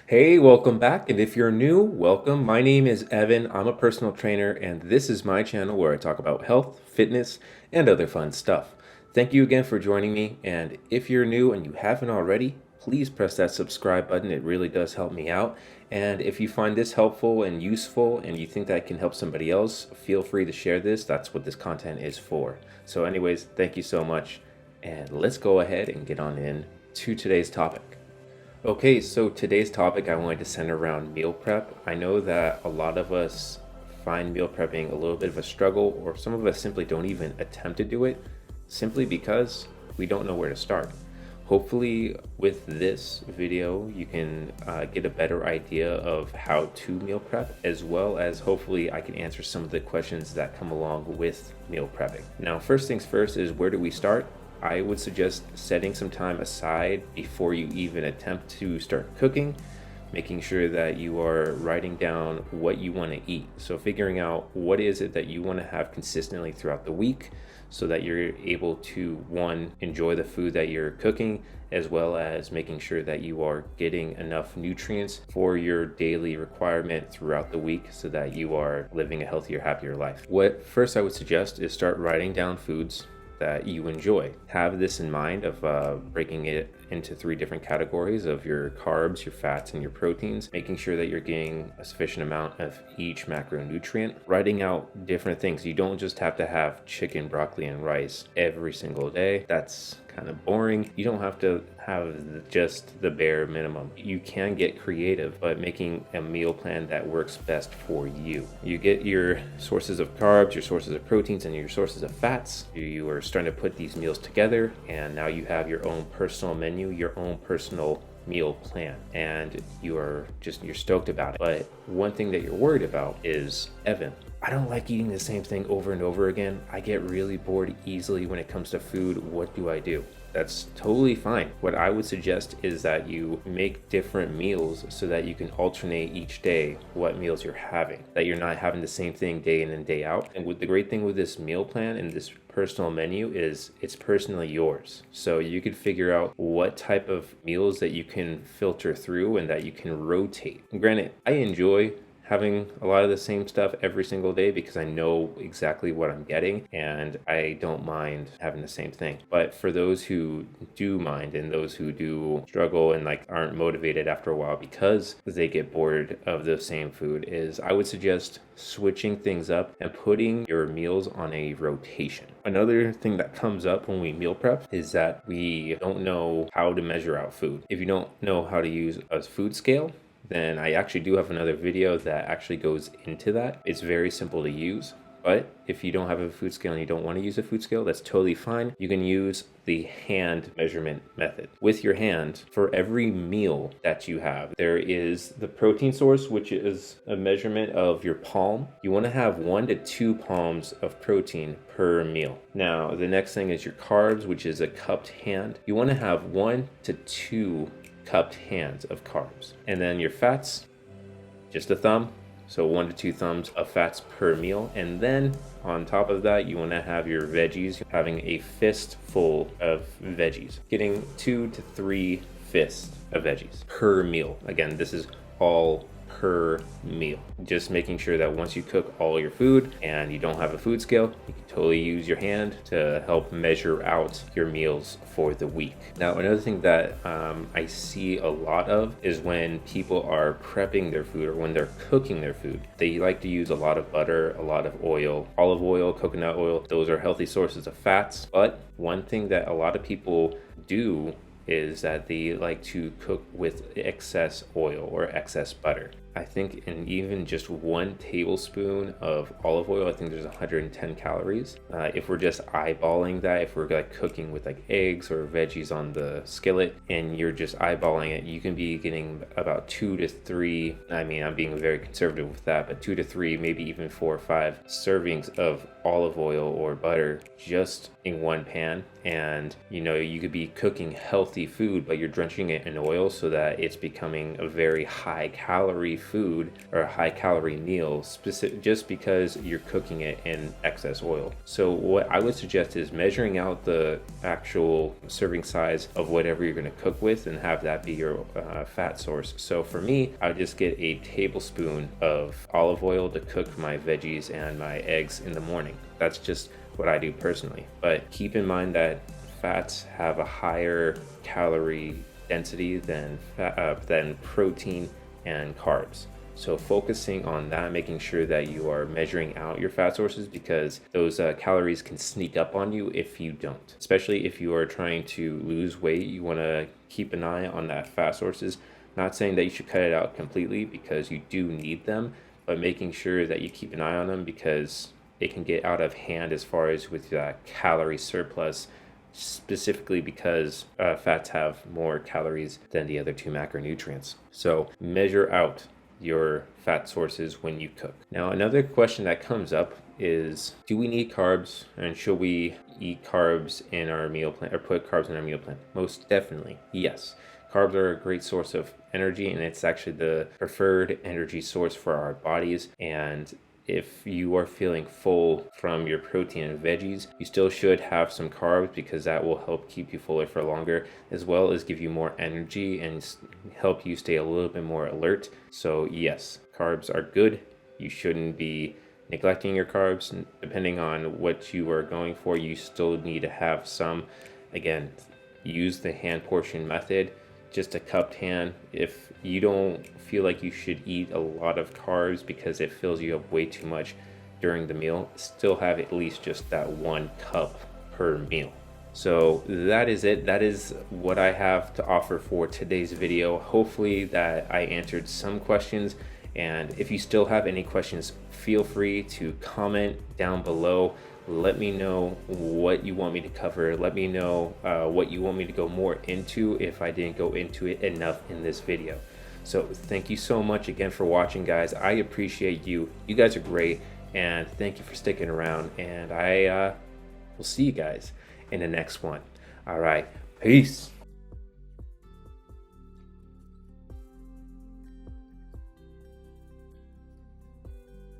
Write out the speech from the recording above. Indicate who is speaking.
Speaker 1: Hey, welcome back. And if you're new, welcome. My name is Evan. I'm a personal trainer, and this is my channel where I talk about health, fitness, and other fun stuff. Thank you again for joining me. And if you're new and you haven't already, please press that subscribe button. It really does help me out. And if you find this helpful and useful and you think that can help somebody else, feel free to share this. That's what this content is for. So anyways, thank you so much. And let's go ahead and get on in to today's topic. Okay, so today's topic I wanted to center around meal prep. I know that a lot of us find meal prepping a little bit of a struggle, or some of us simply don't even attempt to do it simply because we don't know where to start. Hopefully with this video you can get a better idea of how to meal prep, as well as hopefully I can answer some of the questions that come along with meal prepping. Now, first things first is, where do we start? I would suggest setting some time aside before you even attempt to start cooking, making sure that you are writing down what you want to eat. So figuring out what is it that you want to have consistently throughout the week so that you're able to, one, enjoy the food that you're cooking, as well as making sure that you are getting enough nutrients for your daily requirement throughout the week so that you are living a healthier, happier life. What first I would suggest is start writing down foods that you enjoy. Have this in mind of breaking it into 3 different categories of your carbs, your fats, and your proteins, making sure that you're getting a sufficient amount of each macronutrient. Writing out different things. You don't just have to have chicken, broccoli, and rice every single day. That's kind of boring. You don't have to have just the bare minimum. You can get creative, but making a meal plan that works best for you. You get your sources of carbs, your sources of proteins, and your sources of fats. You are starting to put these meals together, and now you have your own personal menu, your own personal meal plan, and you're stoked about it. But one thing that you're worried about is, Evan, I don't like eating the same thing over and over again. I get really bored easily when it comes to food. What do I do? That's totally fine. What I would suggest is that you make different meals so that you can alternate each day what meals you're having, that you're not having the same thing day in and day out. And the great thing with this meal plan and this personal menu is it's personally yours. So you could figure out what type of meals that you can filter through and that you can rotate. And granted, I enjoy having a lot of the same stuff every single day because I know exactly what I'm getting and I don't mind having the same thing. But for those who do mind and those who do struggle and aren't motivated after a while because they get bored of the same food, is I would suggest switching things up and putting your meals on a rotation. Another thing that comes up when we meal prep is that we don't know how to measure out food. If you don't know how to use a food scale, then I actually do have another video that actually goes into that. It's very simple to use, but if you don't have a food scale and you don't want to use a food scale, that's totally fine. You can use the hand measurement method. With your hand, for every meal that you have, there is the protein source, which is a measurement of your palm. You want to have 1 to 2 palms of protein per meal. Now, the next thing is your carbs, which is a cupped hand. You want to have 1 to 2 cupped hands of carbs. And then your fats, just a thumb, so 1 to 2 thumbs of fats per meal. And then on top of that, you want to have your veggies, having a fistful of veggies, getting 2 to 3 fists of veggies per meal. Again, this is all per meal. Just making sure that once you cook all your food and you don't have a food scale, you can totally use your hand to help measure out your meals for the week. Now, another thing that I see a lot of is when people are prepping their food or when they're cooking their food, they like to use a lot of butter, a lot of oil, olive oil, coconut oil. Those are healthy sources of fats. But one thing that a lot of people do is that they like to cook with excess oil or excess butter. I think in even just 1 tablespoon of olive oil, I think there's 110 calories. If we're just eyeballing that, if we're cooking with eggs or veggies on the skillet and you're just eyeballing it, you can be getting about 2 to 3, I mean, I'm being very conservative with that, but 2 to 3, maybe even 4 or 5 servings of olive oil or butter just in one pan. And you could be cooking healthy food, but you're drenching it in oil so that it's becoming a very high calorie food or a high calorie meal just because you're cooking it in excess oil. So what I would suggest is measuring out the actual serving size of whatever you're going to cook with and have that be your fat source. So for me, I would just get a tablespoon of olive oil to cook my veggies and my eggs in the morning. That's just what I do personally. But keep in mind that fats have a higher calorie density than protein and carbs. So focusing on that, making sure that you are measuring out your fat sources, because those calories can sneak up on you if you don't. Especially if you are trying to lose weight, you want to keep an eye on that fat sources. Not saying that you should cut it out completely, because you do need them, but making sure that you keep an eye on them, because it can get out of hand as far as with that calorie surplus, specifically because fats have more calories than the other two macronutrients. So measure out your fat sources when you cook. Now, another question that comes up is, do we need carbs, and should we eat carbs in our meal plan or put carbs in our meal plan? Most definitely, yes. Carbs are a great source of energy, and it's actually the preferred energy source for our bodies. And if you are feeling full from your protein and veggies, you still should have some carbs, because that will help keep you fuller for longer, as well as give you more energy and help you stay a little bit more alert. So yes, carbs are good. You shouldn't be neglecting your carbs. Depending on what you are going for, you still need to have some. Again, use the hand portion method, just a cupped hand. If you don't feel like you should eat a lot of carbs because it fills you up way too much during the meal, still have at least just that 1 cup per meal. So that is it. That is what I have to offer for today's video. Hopefully that I answered some questions. And if you still have any questions, feel free to comment down below. Let me know what you want me to cover. Let me know what you want me to go more into if I didn't go into it enough in this video. So thank you so much again for watching, guys. I appreciate you. You guys are great. And thank you for sticking around. And I will see you guys in the next one. All right. Peace.